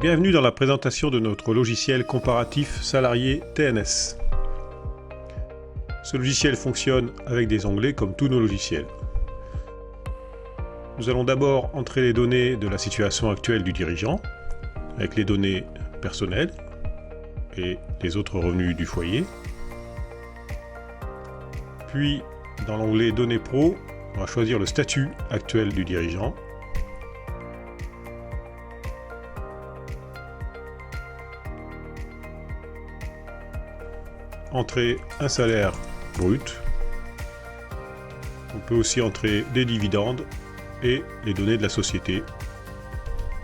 Bienvenue dans la présentation de notre logiciel comparatif salarié TNS. Ce logiciel fonctionne avec des onglets comme tous nos logiciels. Nous allons d'abord entrer les données de la situation actuelle du dirigeant, avec les données personnelles et les autres revenus du foyer. Puis, dans l'onglet Données Pro, on va choisir le statut actuel du dirigeant. Entrer un salaire brut. On peut aussi entrer des dividendes et les données de la société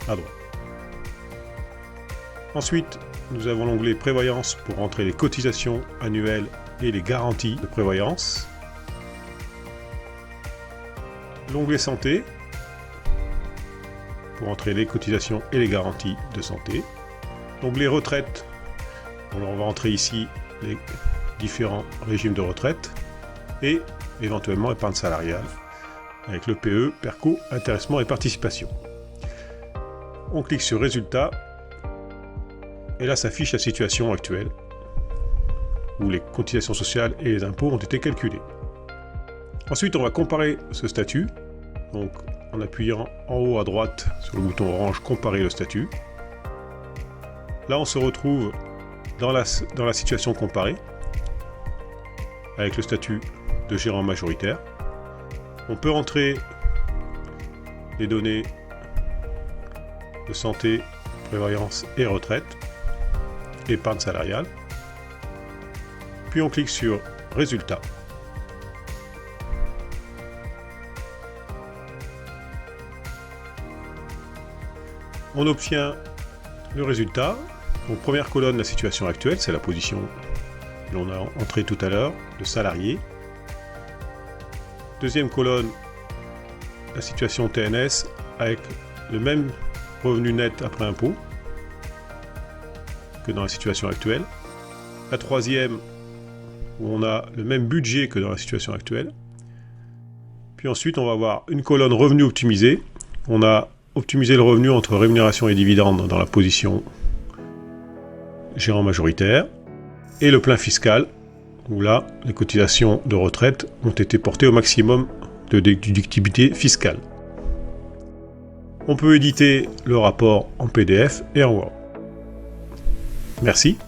à droite. Ensuite, nous avons l'onglet Prévoyance pour entrer les cotisations annuelles et les garanties de prévoyance. L'onglet Santé pour entrer les cotisations et les garanties de santé. L'onglet Retraite, on va entrer ici les différents régimes de retraite et éventuellement épargne salariale avec le PE, PERCO, intéressement et participation. On clique sur Résultats et là s'affiche la situation actuelle où les cotisations sociales et les impôts ont été calculés. Ensuite, on va comparer ce statut, donc en appuyant en haut à droite sur le bouton orange Comparer le statut. Là, on se retrouve dans la situation comparée, avec le statut de gérant majoritaire. On peut entrer les données de santé, prévoyance et retraite, épargne salariale. Puis on clique sur Résultats. On obtient le résultat. Donc, première colonne, la situation actuelle, c'est la position que l'on a entrée tout à l'heure, le salarié. Deuxième colonne, la situation TNS avec le même revenu net après impôt que dans la situation actuelle. La troisième, où on a le même budget que dans la situation actuelle. Puis ensuite, on va avoir une colonne revenu optimisé. On a optimisé le revenu entre rémunération et dividendes dans la position gérant majoritaire, et le plein fiscal, où là, les cotisations de retraite ont été portées au maximum de déductibilité fiscale. On peut éditer le rapport en PDF et en Word. Merci.